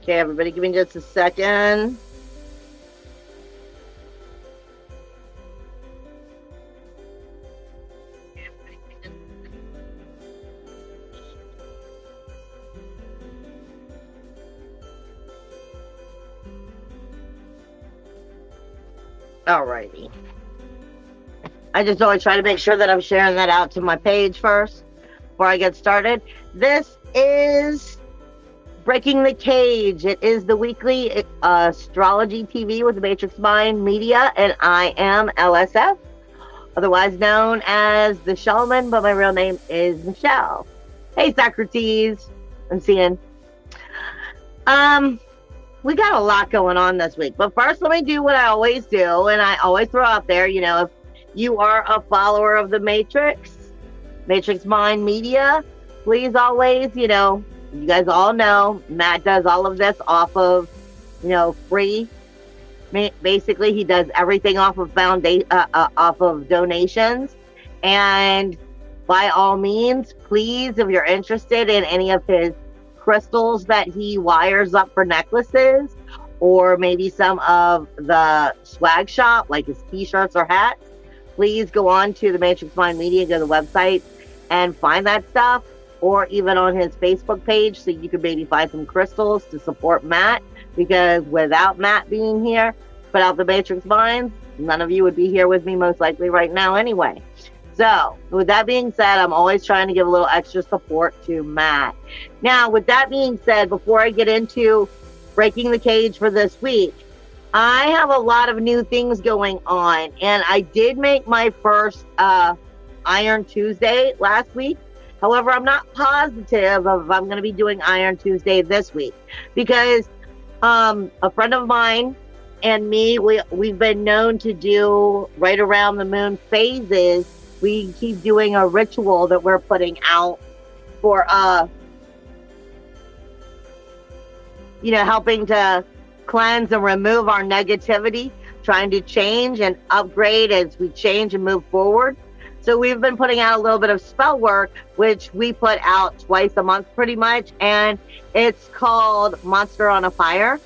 Okay, everybody, give me just a second. Alrighty. I just always try to make sure that I'm sharing that out to my page first before I get started. This is Breaking the Cage. It is the weekly Astrology TV with the Matrix Mind Media, and I am LSF, otherwise known as the Shaman, but my real name is Michelle. Hey, Socrates. I'm seeing. We got a lot going on this week, but first let me do what I always do, and I always throw out there, you know, if you are a follower of the Matrix Mind Media, please always, you know, you guys all know Matt does all of this off of, you know, free. Basically, he does everything off of off of donations. And by all means, please, if you're interested in any of his crystals that he wires up for necklaces, or maybe some of the swag shop, like his t-shirts or hats, please go on to the Matrix Mind Media, go to the website and find that stuff, or even on his Facebook page, so you could maybe find some crystals to support Matt, because without Matt being here, without the Matrix Minds, none of you would be here with me most likely right now anyway. So with that being said, I'm always trying to give a little extra support to Matt. Now, with that being said, before I get into Breaking the Cage for this week, I have a lot of new things going on, and I did make my first Iron Tuesday last week. However, I'm not positive of if I'm going to be doing Iron Tuesday this week, because a friend of mine and me, we've been known to do right around the moon phases. We keep doing a ritual that we're putting out for, you know, helping to cleanse and remove our negativity, trying to change and upgrade as we change and move forward. So we've been putting out a little bit of spell work, which we put out twice a month pretty much, and it's called Monster on a Fire.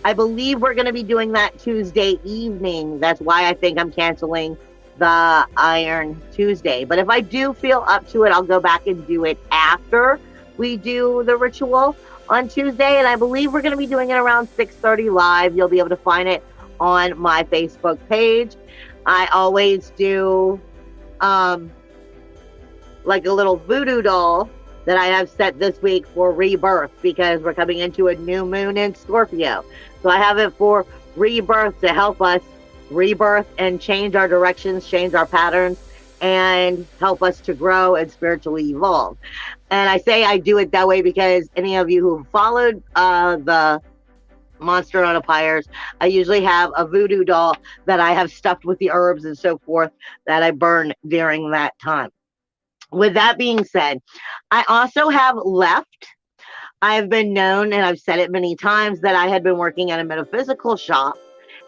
I believe we're going to be doing that Tuesday evening. That's why I think I'm canceling the Iron Tuesday. But if I do feel up to it, I'll go back and do it after we do the ritual on Tuesday. And I believe we're going to be doing it around 6:30 live. You'll be able to find it on my Facebook page. I always do like a little voodoo doll that I have set this week for rebirth, because we're coming into a new moon in Scorpio. So I have it for rebirth, to help us rebirth and change our directions, change our patterns, and help us to grow and spiritually evolve. And I say I do it that way because any of you who followed the Monster on a Pyres, I usually have a voodoo doll that I have stuffed with the herbs and so forth that I burn during that time. With that being said, I also have left. I've been known, and I've said it many times, that I had been working at a metaphysical shop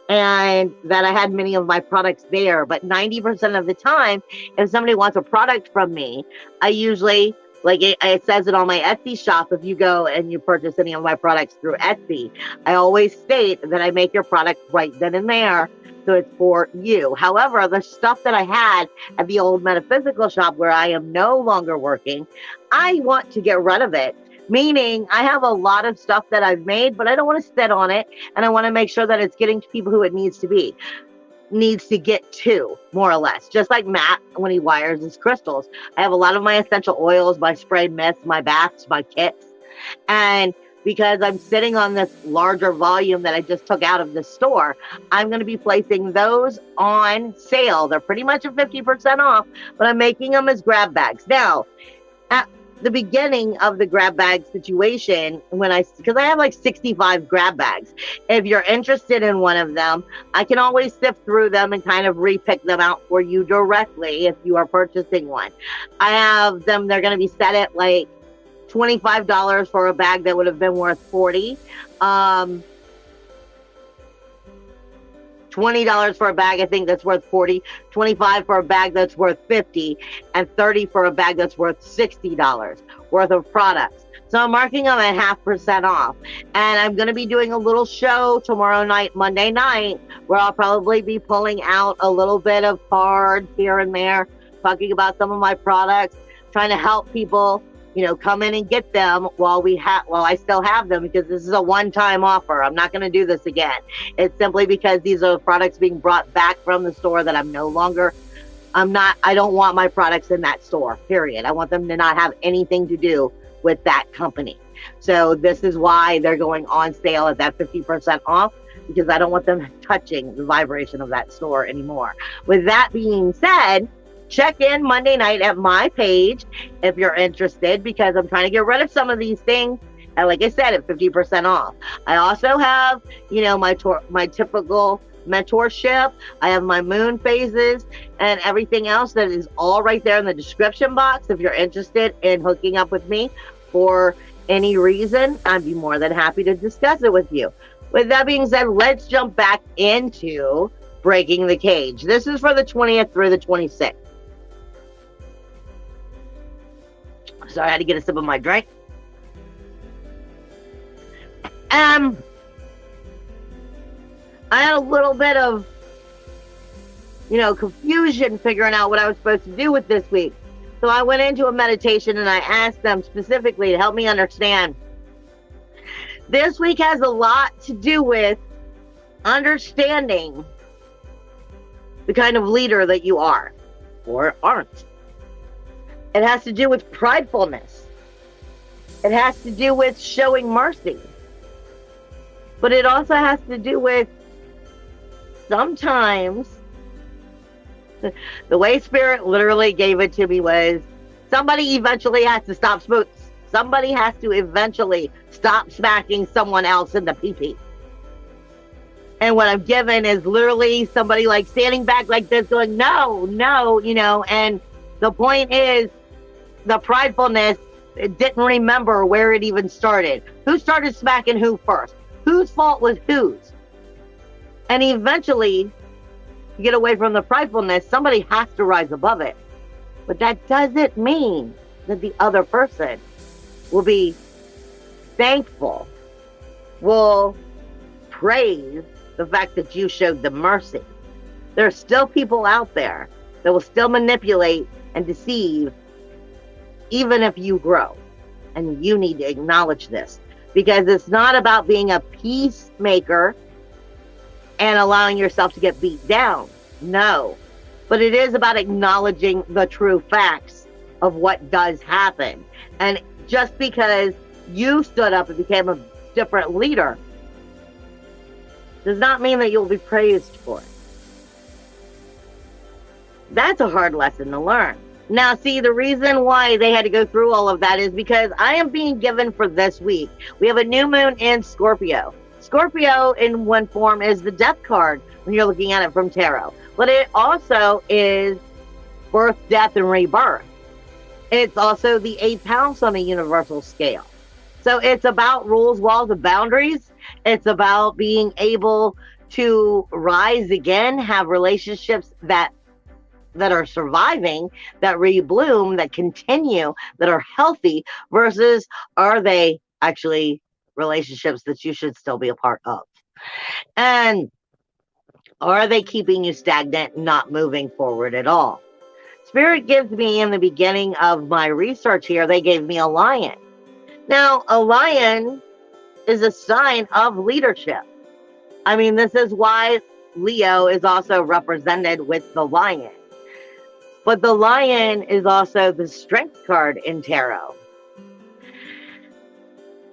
and that I had many of my products there. But 90% of the time, if somebody wants a product from me, I usually, like it says it on my Etsy shop, if you go and you purchase any of my products through Etsy, I always state that I make your product right then and there, so it's for you. However, the stuff that I had at the old metaphysical shop where I am no longer working, I want to get rid of it. Meaning I have a lot of stuff that I've made, but I don't want to sit on it, and I want to make sure that it's getting to people who it needs to get to, more or less. Just like Matt, when he wires his crystals. I have a lot of my essential oils, my spray mists, my baths, my kits. And because I'm sitting on this larger volume that I just took out of the store, I'm going to be placing those on sale. They're pretty much at 50% off, but I'm making them as grab bags. Now, at the beginning of the grab bag situation, because I have like 65 grab bags. If you're interested in one of them, I can always sift through them and kind of repick them out for you directly if you are purchasing one. I have them, they're going to be set at like $25 for a bag that would have been worth $40. $20 for a bag, I think that's worth $40, $25 for a bag that's worth $50, and $30 for a bag that's worth $60 worth of products. So I'm marking them at 0.5% off. And I'm going to be doing a little show tomorrow night, Monday night, where I'll probably be pulling out a little bit of cards here and there, talking about some of my products, trying to help people, you know, come in and get them while I still have them, because this is a one-time offer. I'm not going to do this again. It's simply because these are products being brought back from the store that I don't want my products in that store, period. I want them to not have anything to do with that company. So this is why they're going on sale at that 50% off, because I don't want them touching the vibration of that store anymore. With that being said, check in Monday night at my page if you're interested, because I'm trying to get rid of some of these things. And like I said, at 50% off. I also have, you know, my typical mentorship. I have my moon phases and everything else that is all right there in the description box. If you're interested in hooking up with me for any reason, I'd be more than happy to discuss it with you. With that being said, let's jump back into Breaking the Cage. This is for the 20th through the 26th. So I had to get a sip of my drink. I had a little bit of, you know, confusion figuring out what I was supposed to do with this week. So I went into a meditation and I asked them specifically to help me understand. This week has a lot to do with understanding the kind of leader that you are or aren't. It has to do with pridefulness. It has to do with showing mercy. But it also has to do with sometimes, the way Spirit literally gave it to me was, somebody eventually has to stop somebody has to eventually stop smacking someone else in the pee-pee. And what I'm given is literally somebody like standing back like this going, no, you know, and the point is the pridefulness, it didn't remember where it even started. Who started smacking who first? Whose fault was whose? And eventually, to get away from the pridefulness, somebody has to rise above it. But that doesn't mean that the other person will be thankful, will praise the fact that you showed them mercy. There are still people out there that will still manipulate and deceive, even if you grow. And you need to acknowledge this, because it's not about being a peacemaker and allowing yourself to get beat down. No. But it is about acknowledging the true facts of what does happen. And just because you stood up and became a different leader does not mean that you'll be praised for it. That's a hard lesson to learn. Now, see, the reason why they had to go through all of that is because I am being given for this week. We have a new moon in Scorpio. Scorpio in one form is the death card when you're looking at it from tarot. But it also is birth, death, and rebirth. It's also the 8th house on a universal scale. So it's about rules, walls, and boundaries. It's about being able to rise again, have relationships that are surviving, that rebloom, that continue, that are healthy, versus are they actually relationships that you should still be a part of? And are they keeping you stagnant, not moving forward at all? Spirit gives me, in the beginning of my research here, they gave me a lion. Now, a lion is a sign of leadership. I mean, this is why Leo is also represented with the lion. But the lion is also the strength card in tarot.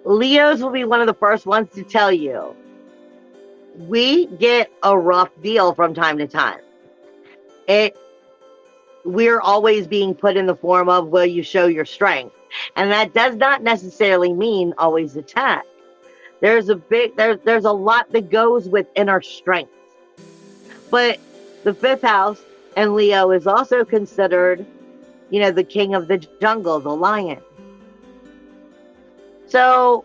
Leos will be one of the first ones to tell you, we get a rough deal from time to time. We're always being put in the form of, will you show your strength? And that does not necessarily mean always attack. There's a lot that goes with inner strength. But the 5th house and Leo is also considered, you know, the king of the jungle, the lion. So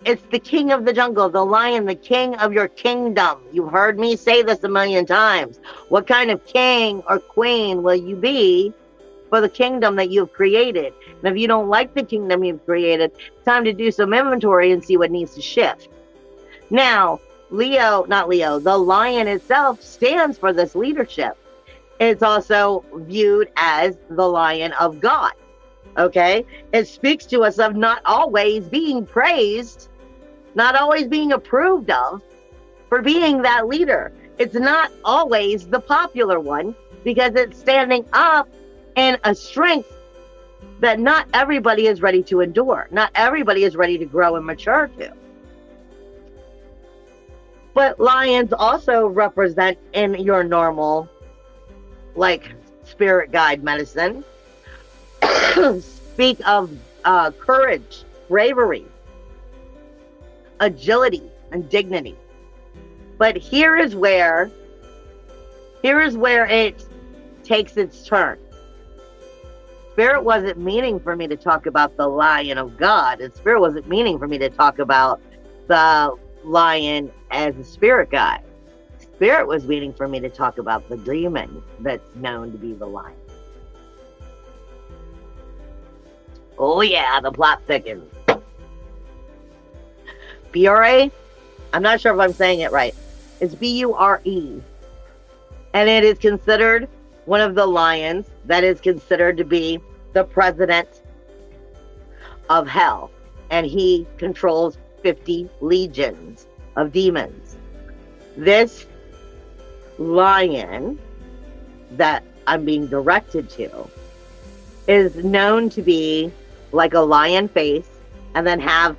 it's the king of the jungle, the lion, the king of your kingdom. You've heard me say this a million times. What kind of king or queen will you be for the kingdom that you've created. And if you don't like the kingdom you've created, it's time to do some inventory and see what needs to shift. Now, the lion itself stands for this leadership. It's also viewed as the lion of God. Okay? It speaks to us of not always being praised, not always being approved of for being that leader. It's not always the popular one because it's standing up in a strength that not everybody is ready to endure. Not everybody is ready to grow and mature to. But lions also represent in your normal, like, spirit guide medicine, speak of courage, bravery, agility, and dignity. But here is where it takes its turn. Spirit wasn't meaning for me to talk about the lion of God, and Spirit wasn't meaning for me to talk about the lion as a spirit guide. Spirit was meaning for me to talk about the demon that's known to be the lion. Oh yeah, the plot thickens. Bure, I'm not sure if I'm saying it right. It's B-U-R-E. And it is considered one of the lions that is considered to be the president of hell. And he controls 50 legions of demons. This lion that I'm being directed to is known to be like a lion face and then have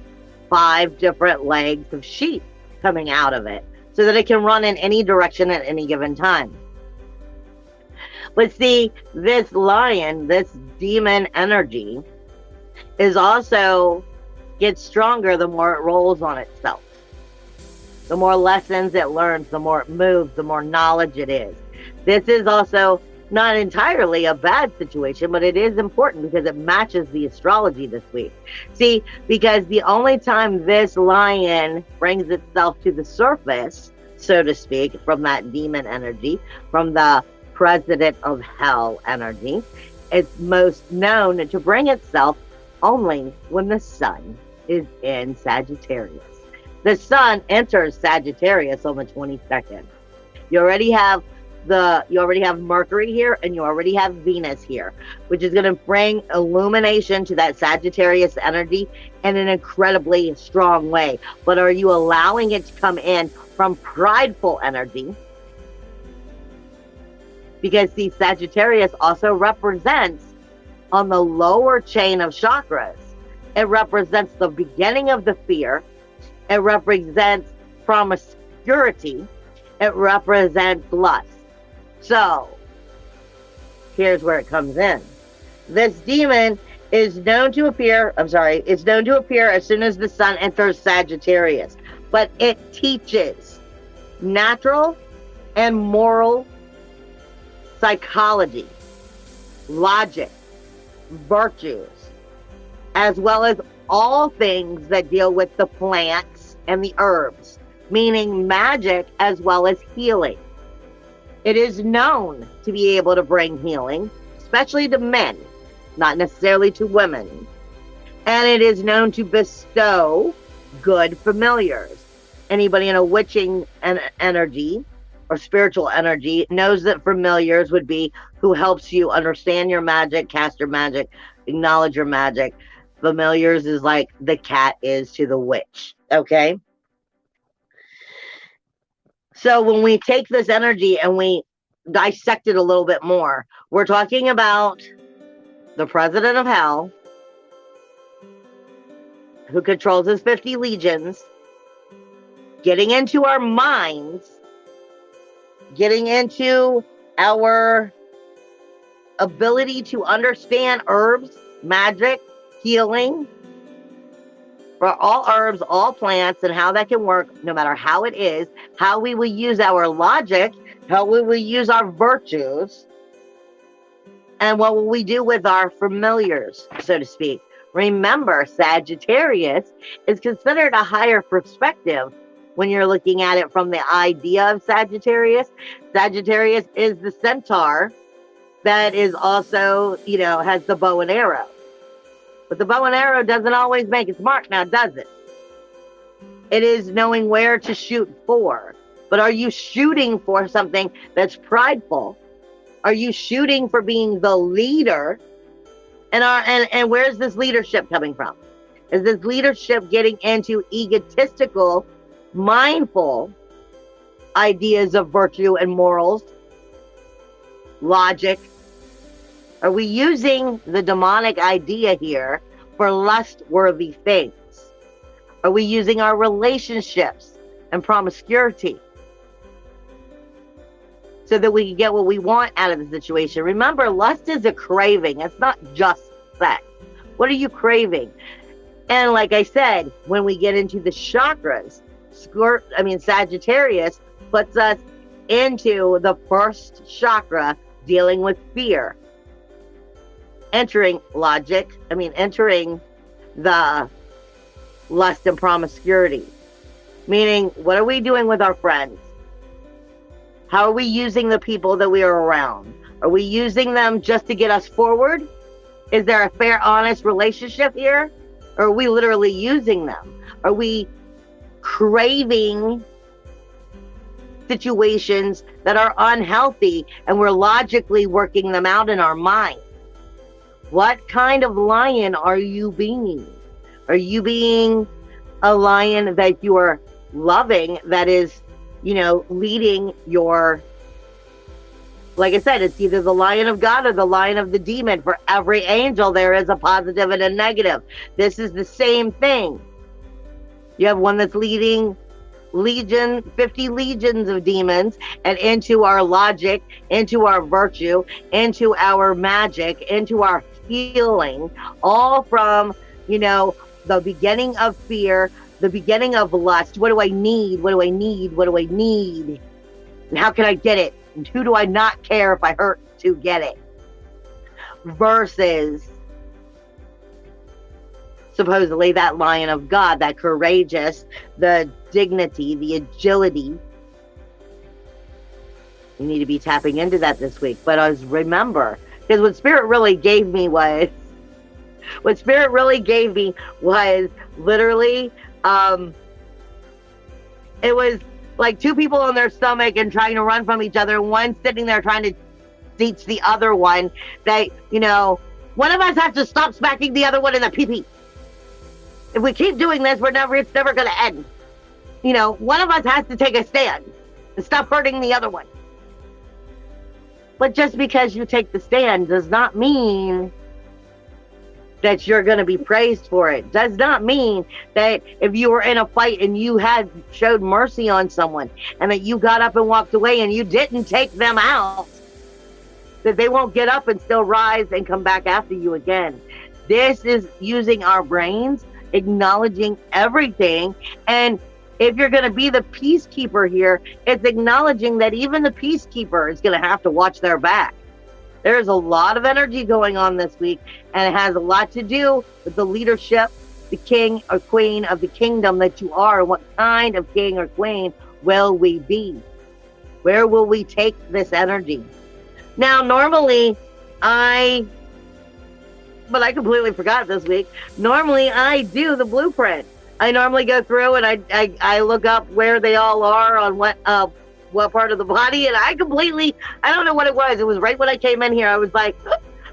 5 different legs of sheep coming out of it so that it can run in any direction at any given time. But see, this lion, this demon energy, is also gets stronger the more it rolls on itself. The more lessons it learns, the more it moves, the more knowledge it is. This is also not entirely a bad situation, but it is important because it matches the astrology this week. See, because the only time this lion brings itself to the surface, so to speak, from that demon energy, from the president of hell energy, it's most known to bring itself only when the sun is in Sagittarius. The sun enters Sagittarius on the 22nd. You already have Mercury here, and you already have Venus here, which is going to bring illumination to that Sagittarius energy in an incredibly strong way. But are you allowing it to come in from prideful energy? Because see, Sagittarius also represents on the lower chain of chakras. It represents the beginning of the fear. It represents promiscuity. It represents lust. So, here's where it comes in. This demon is known to appear, it's known to appear as soon as the sun enters Sagittarius. But it teaches natural and moral psychology, logic, virtues, as well as all things that deal with the plants and the herbs, meaning magic as well as healing. It is known to be able to bring healing, especially to men, not necessarily to women. And it is known to bestow good familiars. Anybody in a witching energy or spiritual energy knows that familiars would be who helps you understand your magic, cast your magic, acknowledge your magic. Familiars is like the cat is to the witch, okay? So when we take this energy and we dissect it a little bit more, we're talking about the president of hell who controls his 50 legions, getting into our minds, getting into our ability to understand herbs, magic, healing, for all herbs, all plants, and how that can work, no matter how it is, how we will use our logic, how we will use our virtues, and what will we do with our familiars, so to speak. Remember, Sagittarius is considered a higher perspective when you're looking at it from the idea of Sagittarius. Sagittarius is the centaur that is also, has the bow and arrow. But the bow and arrow doesn't always make its mark now, does it? It is knowing where to shoot for. But are you shooting for something that's prideful? Are you shooting for being the leader? And where's this leadership coming from? Is this leadership getting into egotistical, mindful ideas of virtue and morals, logic? Are we using the demonic idea here for lust-worthy things? Are we using our relationships and promiscuity so that we can get what we want out of the situation? Remember, lust is a craving. It's not just sex. What are you craving? And like I said, when we get into the chakras, Sagittarius puts us into the first chakra, dealing with fear. Entering the lust and promiscuity. Meaning, what are we doing with our friends? How are we using the people that we are around? Are we using them just to get us forward? Is there a fair, honest relationship here? Or are we literally using them? Are we craving situations that are unhealthy and we're logically working them out in our mind? What kind of lion are you being? Are you being a lion that you are loving, that is, leading your, like I said, it's either the lion of God or the lion of the demon. For every angel, there is a positive and a negative. This is the same thing. You have one that's leading 50 legions of demons, and into our logic, into our virtue, into our magic, into our healing, all from, the beginning of fear, the beginning of lust. What do I need? What do I need? What do I need? And how can I get it? And who do I not care if I hurt to get it? Versus supposedly that lion of God, that courageous, the dignity, the agility. You need to be tapping into that this week. But remember, because what Spirit really gave me was literally, it was like two people on their stomach and trying to run from each other. And one sitting there trying to teach the other one that, one of us has to stop smacking the other one in the pee-pee. If we keep doing this, it's never going to end. One of us has to take a stand and stop hurting the other one. But just because you take the stand does not mean that you're going to be praised for it. Does not mean that if you were in a fight and you had showed mercy on someone and that you got up and walked away and you didn't take them out, that they won't get up and still rise and come back after you again. This is using our brains, acknowledging everything. And if you're going to be the peacekeeper here, it's acknowledging that even the peacekeeper is going to have to watch their back. There's a lot of energy going on this week, and it has a lot to do with the leadership, the king or queen of the kingdom that you are. What kind of king or queen will we be? Where will we take this energy? Now, normally, but I completely forgot this week. Normally, I do the blueprint. I normally go through and I look up where they all are on what part of the body, and I don't know what it was. It was right when I came in here. I was like,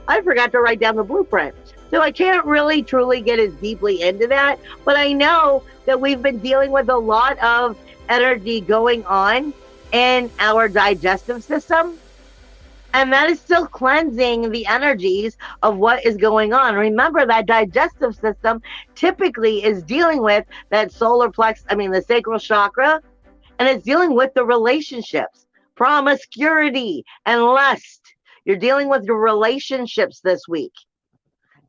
I forgot to write down the blueprint. So I can't really truly get as deeply into that, but I know that we've been dealing with a lot of energy going on in our digestive system. And that is still cleansing the energies of what is going on. Remember, that digestive system typically is dealing with that the sacral chakra, and it's dealing with the relationships, promiscuity, and lust. You're dealing with your relationships this week.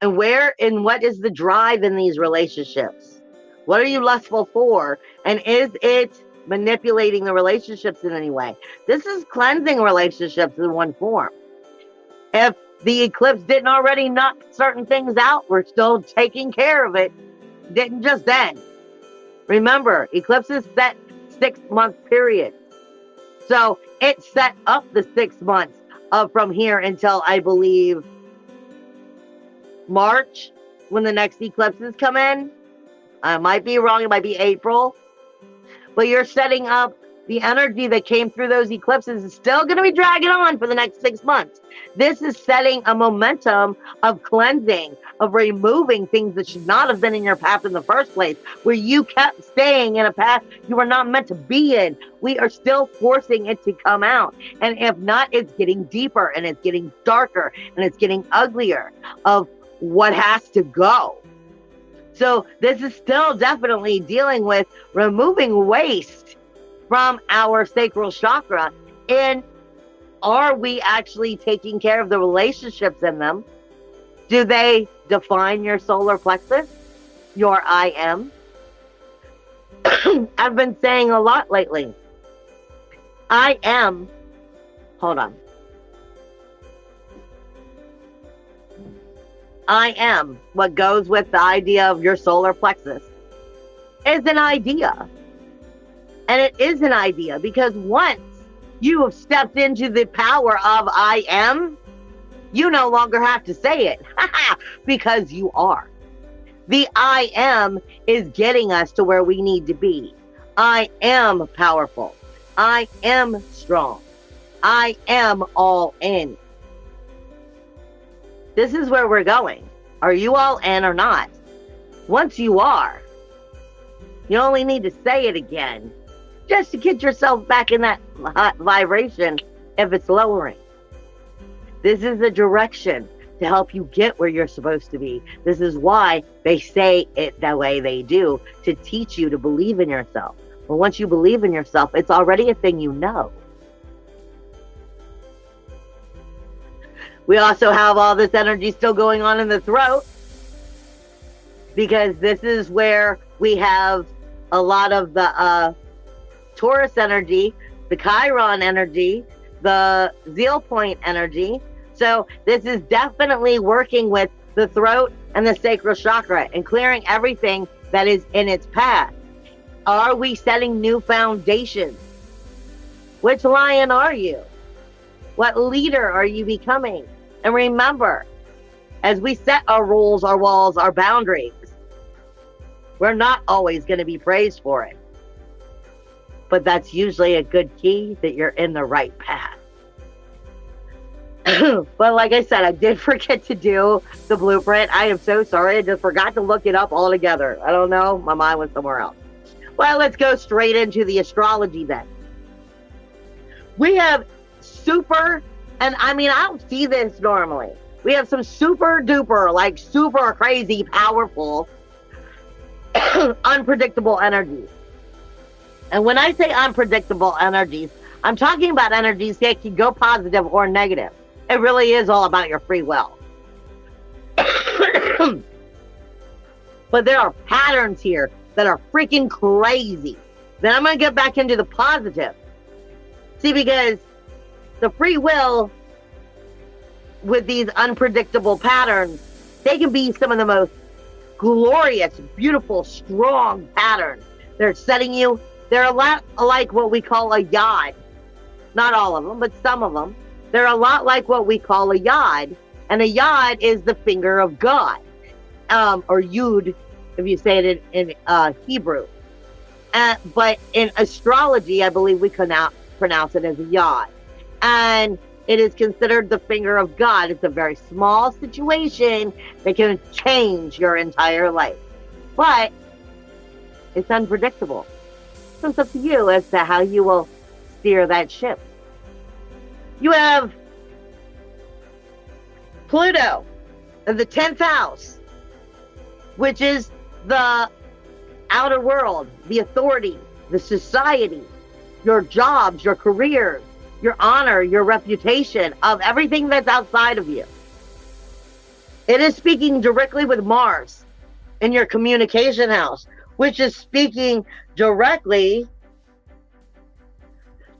And what is the drive in these relationships? What are you lustful for? And is it manipulating the relationships in any way? This is cleansing relationships in one form. If the eclipse didn't already knock certain things out, we're still taking care of it. Didn't just end. Remember, eclipses set 6-month period. So it set up the 6 months from here until, I believe, March, when the next eclipses come in. I might be wrong. It might be April. But you're setting up the energy that came through those eclipses is still going to be dragging on for the next 6 months. This is setting a momentum of cleansing, of removing things that should not have been in your path in the first place, where you kept staying in a path you were not meant to be in. We are still forcing it to come out. And if not, it's getting deeper and it's getting darker and it's getting uglier of what has to go. So this is still definitely dealing with removing waste from our sacral chakra. And are we actually taking care of the relationships in them? Do they define your solar plexus, your I am? I've been saying a lot lately. I am, hold on. I am, what goes with the idea of your solar plexus, is an idea. And it is an idea because once you have stepped into the power of I am, you no longer have to say it because you are. The I am is getting us to where we need to be. I am powerful. I am strong. I am all in. This is where we're going. Are you all in or not? Once you are, you only need to say it again just to get yourself back in that vibration if it's lowering. This is a direction to help you get where you're supposed to be. This is why they say it the way they do, to teach you to believe in yourself. But once you believe in yourself, it's already a thing you know. We also have all this energy still going on in the throat, because this is where we have a lot of the Taurus energy, the Chiron energy, the Zeal Point energy. So this is definitely working with the throat and the sacral chakra and clearing everything that is in its path. Are we setting new foundations? Which lion are you? What leader are you becoming? And remember, as we set our rules, our walls, our boundaries, we're not always going to be praised for it. But that's usually a good key that you're in the right path. But like I said, I did forget to do the blueprint. I am so sorry. I just forgot to look it up altogether. I don't know. My mind went somewhere else. Well, let's go straight into the astrology then. We have super, and I mean, I don't see this normally. We have some super duper, like super crazy, powerful, unpredictable energies. And when I say unpredictable energies, I'm talking about energies that can go positive or negative. It really is all about your free will. But there are patterns here that are freaking crazy. Then I'm going to get back into the positive. See, because the free will with these unpredictable patterns, they can be some of the most glorious, beautiful, strong patterns. They're setting you, they're a lot like what we call a yod. Not all of them, but some of them. They're a lot like what we call a yod. And a yod is the finger of God. Or yud, if you say it in Hebrew. But in astrology, I believe we can now pronounce it as a yod. And it is considered the finger of God. It's a very small situation that can change your entire life. But it's unpredictable. So it's up to you as to how you will steer that ship. You have Pluto in the 10th house, which is the outer world, the authority, the society, your jobs, your careers, your honor, your reputation, of everything that's outside of you. It is speaking directly with Mars in your communication house, which is speaking directly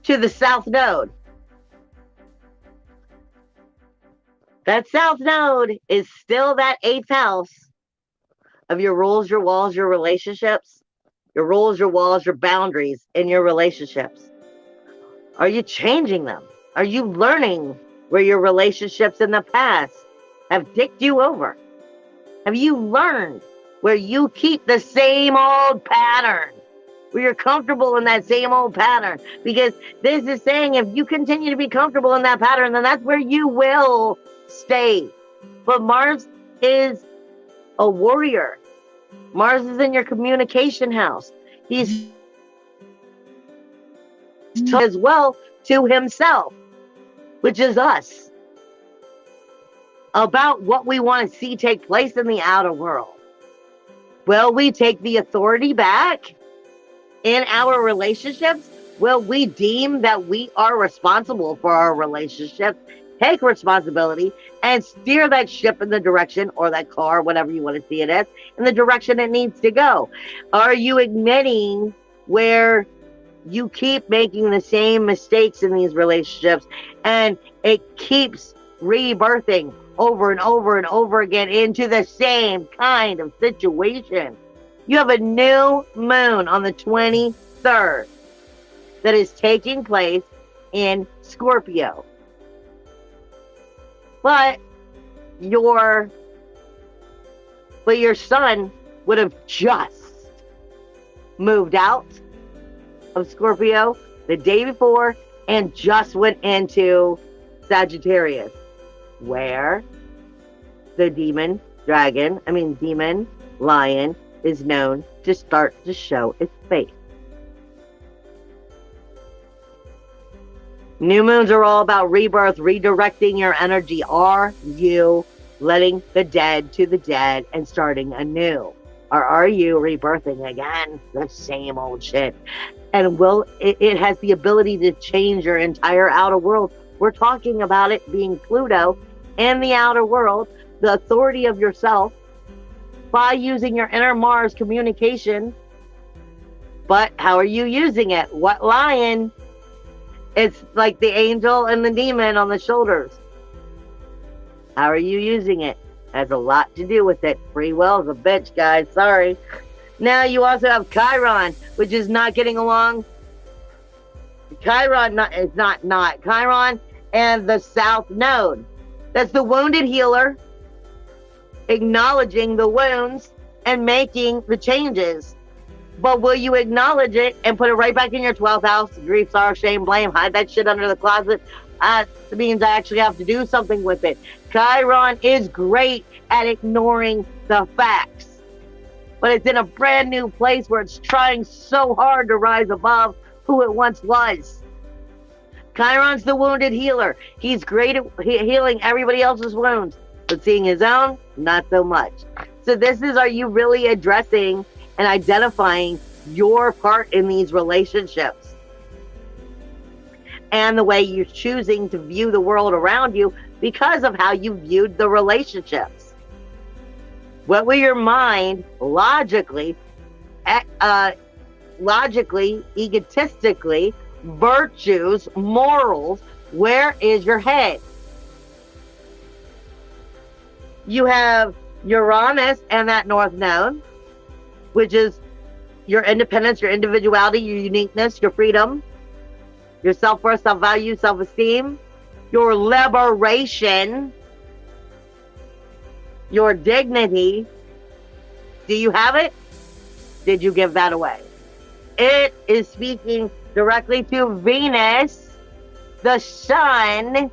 to the South Node. That South Node is still that 8th house of your rules, your walls, your relationships, your rules, your walls, your boundaries in your relationships. Are you changing them? Are you learning where your relationships in the past have dicked you over? Have you learned where you keep the same old pattern, where you're comfortable in that same old pattern? Because this is saying if you continue to be comfortable in that pattern, then that's where you will stay. But Mars is a warrior. Mars is in your communication house. He's as well to himself, which is us, about what we want to see take place in the outer world. Will we take the authority back in our relationships? Will we deem that we are responsible for our relationships, take responsibility, and steer that ship in the direction, or that car, whatever you want to see it as, in the direction it needs to go? Are you admitting where you keep making the same mistakes in these relationships and it keeps rebirthing over and over and over again into the same kind of situation? You have a new moon on the 23rd that is taking place in Scorpio. But your sun would have just moved out of Scorpio the day before and just went into Sagittarius, where the demon lion is known to start to show its face. New moons are all about rebirth, redirecting your energy. Are you letting the dead to the dead and starting anew? Or are you rebirthing again the same old shit? And it has the ability to change your entire outer world. We're talking about it being Pluto in the outer world, the authority of yourself, by using your inner Mars communication. But how are you using it? What lion? It's like the angel and the demon on the shoulders. How are you using it? Has a lot to do with it. Free will is a bitch, guys. Sorry. Now you also have Chiron, which is not getting along. Chiron Chiron and the South Node. That's the wounded healer, acknowledging the wounds and making the changes. But will you acknowledge it and put it right back in your 12th house? Grief, sorrow, shame, blame. Hide that shit under the closet. It means I actually have to do something with it. Chiron is great at ignoring the facts. But it's in a brand new place where it's trying so hard to rise above who it once was. Chiron's the wounded healer. He's great at healing everybody else's wounds, but seeing his own, not so much. So this is, are you really addressing and identifying your part in these relationships? And the way you're choosing to view the world around you because of how you viewed the relationships. What will your mind logically, egotistically, virtues, morals, where is your head? You have Uranus and that North Node, which is your independence, your individuality, your uniqueness, your freedom, your self-worth, self-value, self-esteem, your liberation, your dignity. Do you have it? Did you give that away? It is speaking directly to Venus, the Sun,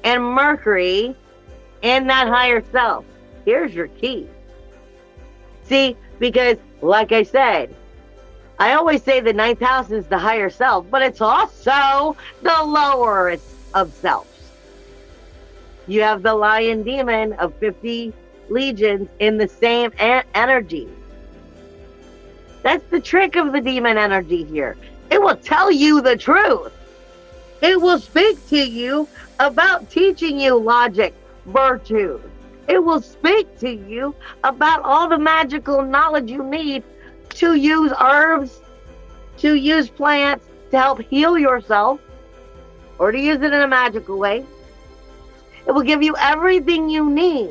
and Mercury in that higher self. Here's your key. See, because like I said, I always say the 9th house is the higher self, but it's also the lower of selves. You have the lion demon of 50 legions in the same energy. That's the trick of the demon energy here. It will tell you the truth. It will speak to you about teaching you logic, virtue. It will speak to you about all the magical knowledge you need to use herbs, to use plants to help heal yourself, or to use it in a magical way. It will give you everything you need.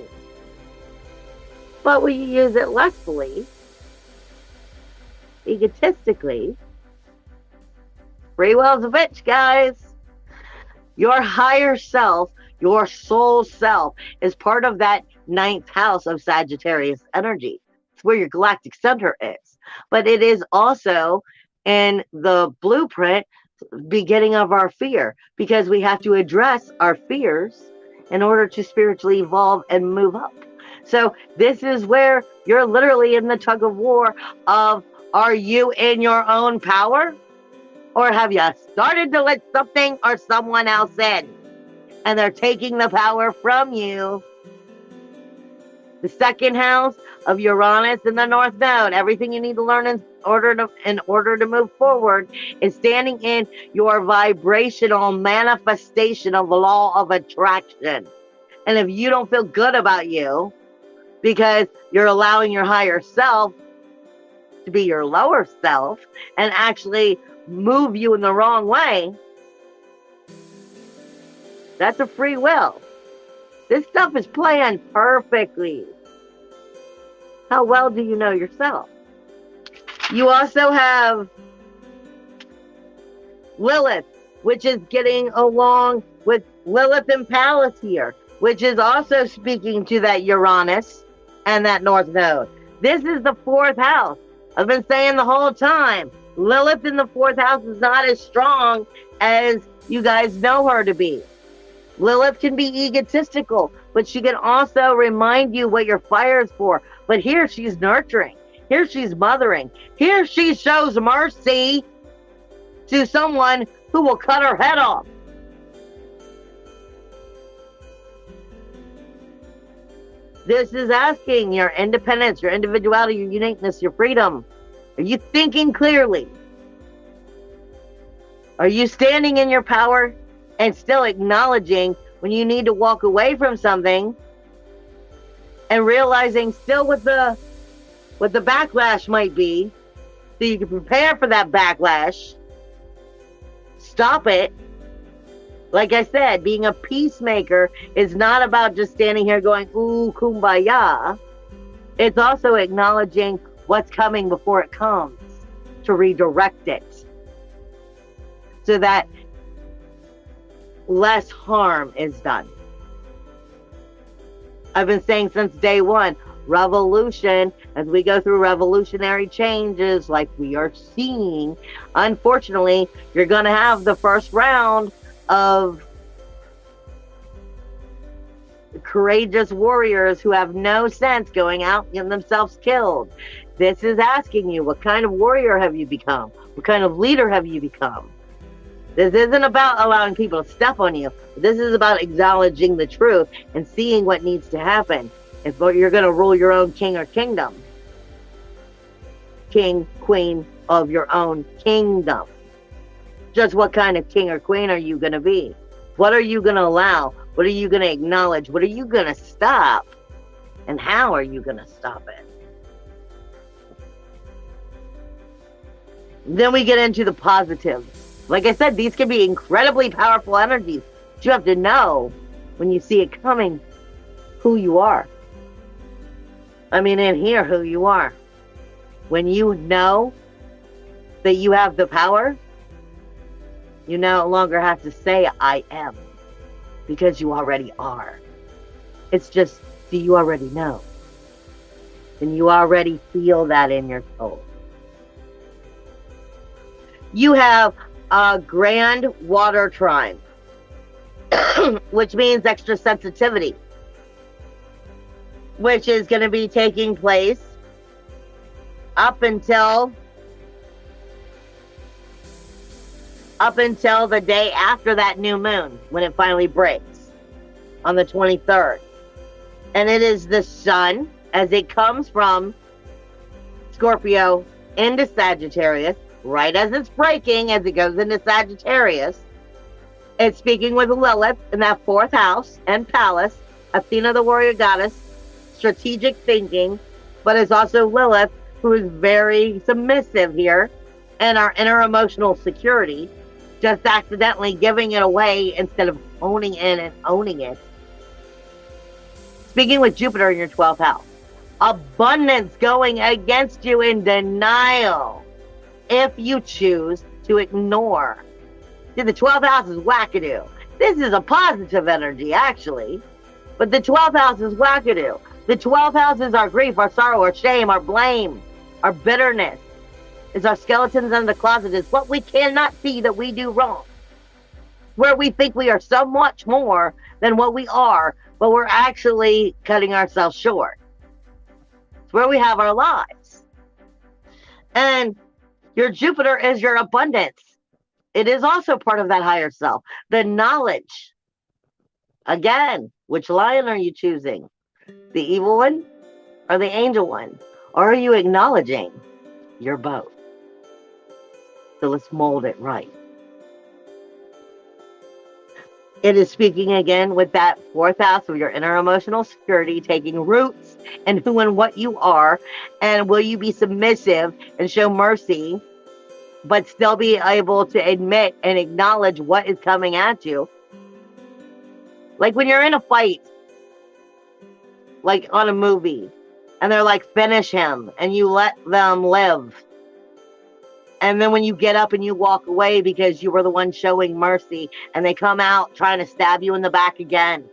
But when you use it lustfully, egotistically, free will's a bitch, guys. Your higher self, your soul self, is part of that 9th house of Sagittarius energy. It's where your galactic center is. But it is also in the blueprint, beginning of our fear, because we have to address our fears in order to spiritually evolve and move up. So this is where you're literally in the tug of war of, are you in your own power? Or have you started to let something or someone else in? And they're taking the power from you. The 2nd house of Uranus in the North Node. Everything you need to learn in order to move forward is standing in your vibrational manifestation of the law of attraction. And if you don't feel good about you because you're allowing your higher self to be your lower self and actually move you in the wrong way, that's a free will. This stuff is planned perfectly. How well do you know yourself? You also have Lilith, which is getting along with Lilith and Pallas here, which is also speaking to that Uranus and that North Node. This is the 4th house. I've been saying the whole time, Lilith in the 4th house is not as strong as you guys know her to be. Lilith can be egotistical, but she can also remind you what your fire is for. But here she's nurturing. Here she's mothering. Here she shows mercy to someone who will cut her head off. This is asking your independence, your individuality, your uniqueness, your freedom. Are you thinking clearly? Are you standing in your power and still acknowledging when you need to walk away from something and realizing still what the backlash might be, so you can prepare for that backlash, stop it. Like I said, being a peacemaker is not about just standing here going, ooh, kumbaya. It's also acknowledging what's coming before it comes to redirect it so that less harm is done. I've been saying since day one, revolution, as we go through revolutionary changes like we are seeing, unfortunately, you're going to have the first round of courageous warriors who have no sense going out and getting themselves killed. This is asking you, what kind of warrior have you become? What kind of leader have you become? This isn't about allowing people to step on you. This is about acknowledging the truth and seeing what needs to happen. If you're going to rule your own king or kingdom. King, queen of your own kingdom. Just what kind of king or queen are you going to be? What are you going to allow? What are you going to acknowledge? What are you going to stop? And how are you going to stop it? Then we get into the positives. Like I said, these can be incredibly powerful energies. But you have to know when you see it coming who you are. I mean, and hear who you are. When you know that you have the power, you no longer have to say I am, because you already are. It's just, do you already know? And you already feel that in your soul. You have a grand water trine, which means extra sensitivity, which is going to be taking place up until the day after that new moon, when it finally breaks on the 23rd. And it is the sun, as it comes from Scorpio into Sagittarius, right as it's breaking, as it goes into Sagittarius. It's speaking with Lilith in that 4th house and Pallas, Athena the warrior goddess, strategic thinking, but it's also Lilith, who is very submissive here, and our inner emotional security, just accidentally giving it away instead of owning it and owning it. Speaking with Jupiter in your 12th house, abundance going against you in denial if you choose to ignore. See, the 12th house is wackadoo. This is a positive energy, actually. But the 12th house is wackadoo. The 12th house is our grief, our sorrow, our shame, our blame, our bitterness. It's our skeletons in the closet. It's what we cannot see that we do wrong. Where we think we are so much more than what we are, but we're actually cutting ourselves short. It's where we have our lives. And your Jupiter is your abundance. It is also part of that higher self. The knowledge. Again, which lion are you choosing? The evil one or the angel one? Or are you acknowledging you're both? So let's mold it right. It is speaking again with that 4th house of your inner emotional security, taking roots in who and what you are. And will you be submissive and show mercy, but still be able to admit and acknowledge what is coming at you? Like when you're in a fight, like on a movie, and they're like, finish him, and you let them live. And then when you get up and you walk away because you were the one showing mercy, and they come out trying to stab you in the back again.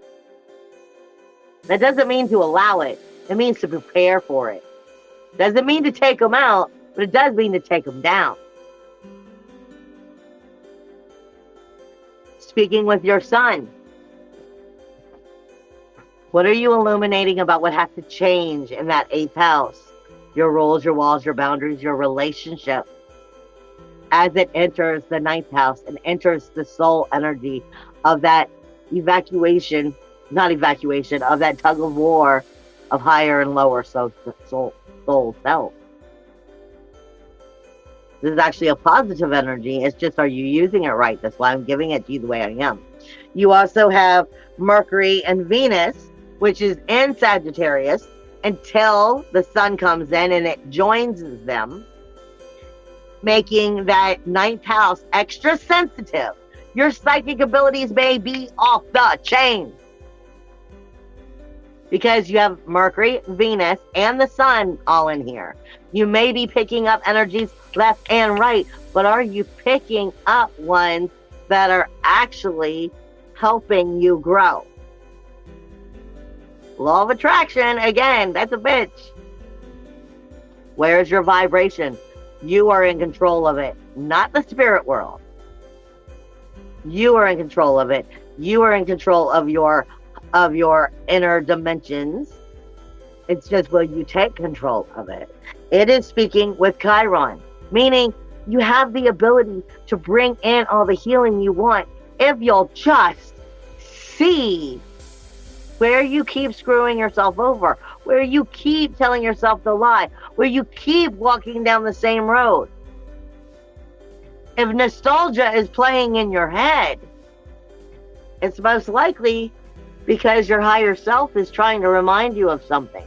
That doesn't mean to allow it. It means to prepare for it. Doesn't mean to take them out, but it does mean to take them down. Speaking with your sun. What are you illuminating about what has to change in that 8th house? Your rules, your walls, your boundaries, your relationship. As it enters the 9th house and enters the soul energy of that of that tug of war of higher and lower soul self. This is actually a positive energy. It's just, are you using it right? That's why I'm giving it to you the way I am. You also have Mercury and Venus, which is in Sagittarius, until the sun comes in and it joins them, making that 9th house extra sensitive. Your psychic abilities may be off the chain because you have Mercury, Venus, and the sun all in here. You may be picking up energies left and right, but are you picking up ones that are actually helping you grow? Law of attraction, again, that's a bitch. Where's your vibration? You are in control of it, not the spirit world. You are in control of it. You are in control of your inner dimensions. It's just, will you take control of it? It is speaking with Chiron, meaning you have the ability to bring in all the healing you want if you'll just see where you keep screwing yourself over, where you keep telling yourself the lie, where you keep walking down the same road. If nostalgia is playing in your head, it's most likely because your higher self is trying to remind you of something,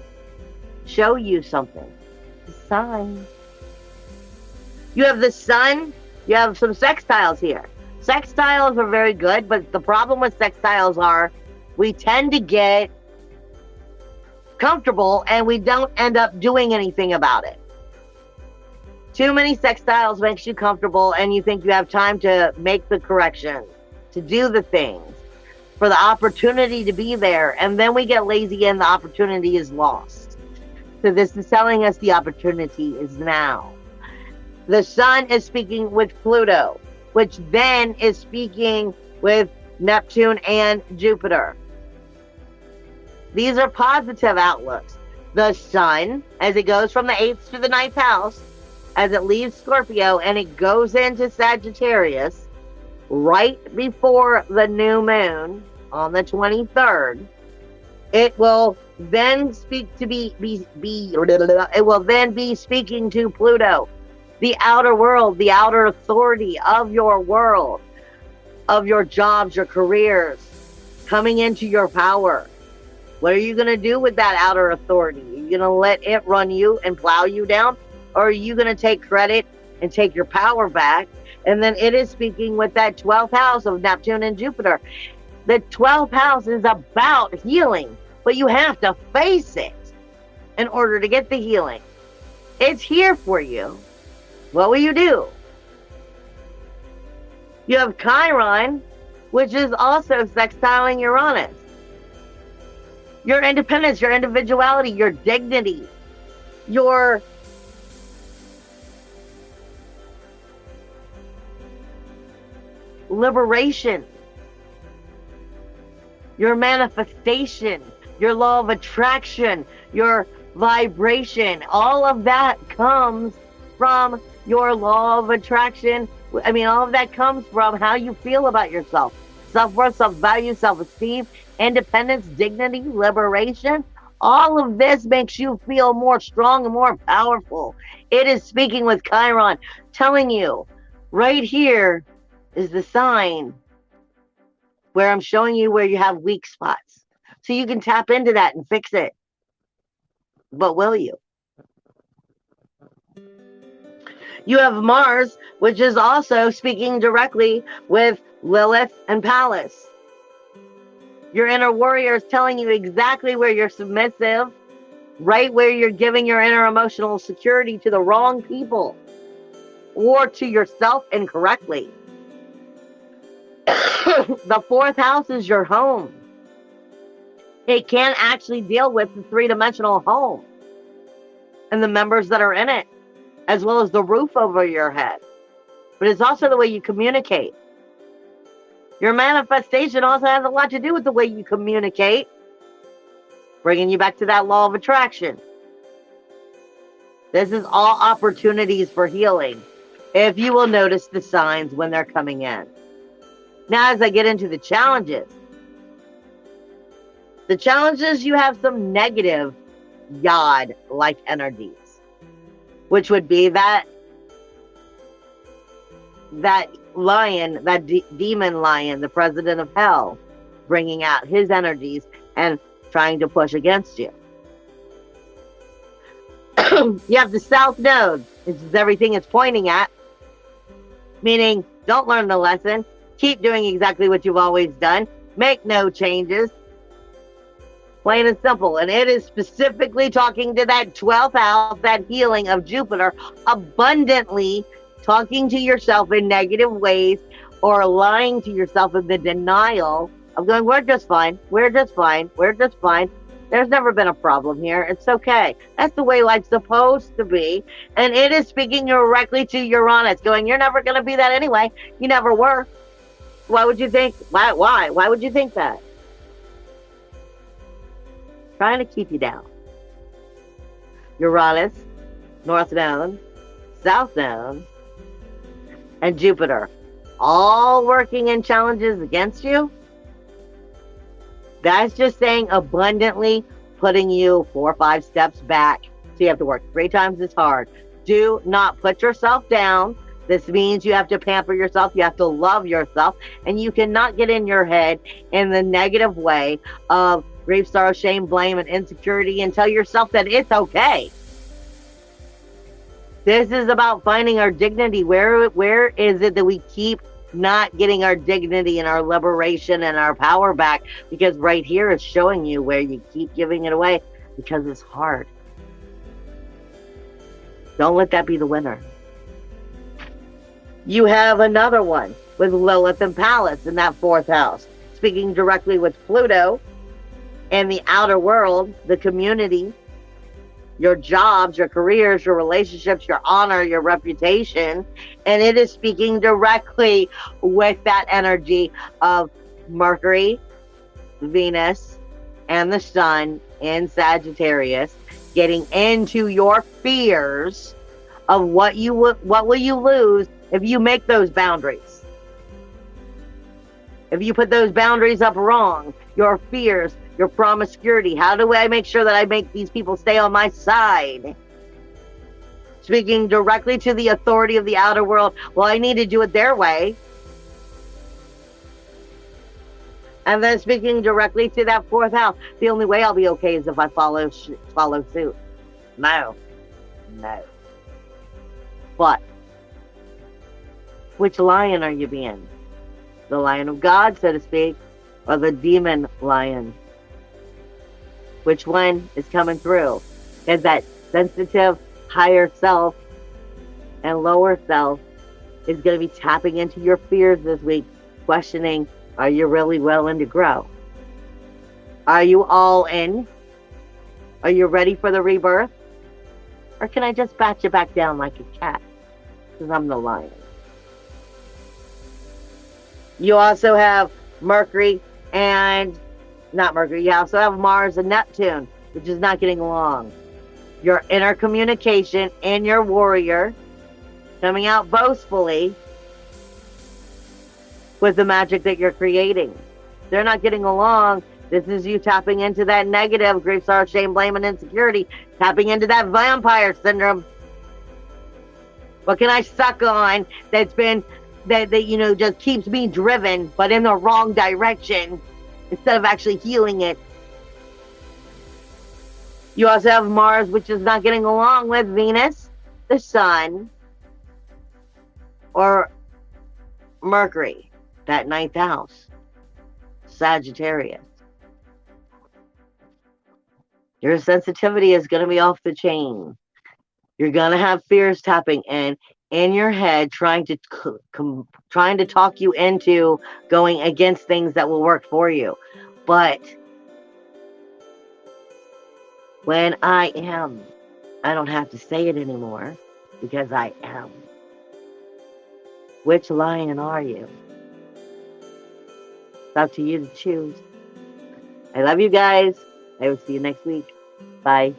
show you something. It's a sign. You have the sun, you have some sextiles here. Sextiles are very good, but the problem with sextiles are we tend to get comfortable and we don't end up doing anything about it. Too many sextiles makes you comfortable and you think you have time to make the correction, to do the things, for the opportunity to be there, and then we get lazy and the opportunity is lost. So this is telling us the opportunity is now. The sun is speaking with Pluto, which then is speaking with Neptune and Jupiter. These are positive outlooks. The sun, as it goes from the 8th to the 9th house, as it leaves Scorpio and it goes into Sagittarius right before the new moon on the 23rd, it will then speak to it will then be speaking to Pluto, the outer world, the outer authority of your world, of your jobs, your careers, coming into your power. What are you going to do with that outer authority? Are you going to let it run you and plow you down? Or are you going to take credit and take your power back? And then it is speaking with that 12th house of Neptune and Jupiter. The 12th house is about healing, but you have to face it in order to get the healing. It's here for you. What will you do? You have Chiron which is also sextiling Uranus. Your independence, your individuality, your dignity, your liberation, your manifestation, your law of attraction, your vibration, all of that comes from your law of attraction. I mean, all of that comes from how you feel about yourself. Self-worth, self-value, self-esteem, independence, dignity, liberation. All of this makes you feel more strong and more powerful. It is speaking with Chiron, telling you right here is the sign where I'm showing you where you have weak spots. So you can tap into that and fix it. But will you? You have Mars, which is also speaking directly with Lilith and Pallas. Your inner warrior is telling you exactly where you're submissive, right where you're giving your inner emotional security to the wrong people or to yourself incorrectly. The fourth house is your home. It can actually deal with the three-dimensional home and the members that are in it, as well as the roof over your head. But it's also the way you communicate. Your manifestation also has a lot to do with the way you communicate, bringing you back to that law of attraction. This is all opportunities for healing, if you will notice the signs when they're coming in. Now, as I get into the challenges, you have some negative Yod-like energies, which would be that lion, that demon lion, the president of hell, bringing out his energies and trying to push against you. You have the South Node, which is everything it's pointing at, meaning don't learn the lesson, keep doing exactly what you've always done, make no changes, plain and simple. And it is specifically talking to that 12th house, that healing of Jupiter, abundantly talking to yourself in negative ways or lying to yourself in the denial of going, we're just fine, we're just fine, we're just fine. There's never been a problem here. It's okay. That's the way life's supposed to be. And it is speaking directly to Uranus, going, you're never going to be that anyway. You never were. Why would you think? Why? Why would you think that? Trying to keep you down. Uranus, North Node, South Node, and Jupiter, all working in challenges against you. That's just saying abundantly putting you 4 or 5 steps back. So you have to work 3 times as hard. Do not put yourself down. This means you have to pamper yourself. You have to love yourself. And you cannot get in your head in the negative way of grief, sorrow, shame, blame, and insecurity and tell yourself that it's okay. This is about finding our dignity. Where is it that we keep not getting our dignity and our liberation and our power back? Because right here is showing you where you keep giving it away because it's hard. Don't let that be the winner. You have another one with Lilith and Pallas in that 4th house, speaking directly with Pluto and the outer world, the community, your jobs, your careers, your relationships, your honor, your reputation. And it is speaking directly with that energy of Mercury, Venus, and the Sun in Sagittarius, getting into your fears of what will you lose if you make those boundaries. If you put those boundaries up wrong, your fears, your promiscuity. How do I make sure that I make these people stay on my side? Speaking directly to the authority of the outer world. Well, I need to do it their way. And then speaking directly to that 4th house. The only way I'll be okay is if I follow suit. No. But which lion are you being? The lion of God, so to speak, or the demon lion? Which one is coming through? Is that sensitive higher self and lower self is going to be tapping into your fears this week, questioning Are you really willing to grow? Are you all in? Are you ready for the rebirth? Or can I just bat you back down like a cat? Because I'm the lion. You also have Mercury and, not Mercury, you also have Mars and Neptune, which is not getting along. Your inner communication and your warrior coming out boastfully with the magic that you're creating. They're not getting along. This is you tapping into that negative grief, sorrow, shame, blame, and insecurity, tapping into that vampire syndrome. What can I suck on that's been, that just keeps me driven, but in the wrong direction, instead of actually healing it? You also have Mars, which is not getting along with Venus, the Sun, or Mercury, that 9th house, Sagittarius. Your sensitivity is going to be off the chain. You're going to have fears tapping in your head, trying to talk you into going against things that will work for you. But when I am, I don't have to say it anymore, because I am. Which lion are you? It's up to you to choose. I love you guys. I will see you next week. Bye.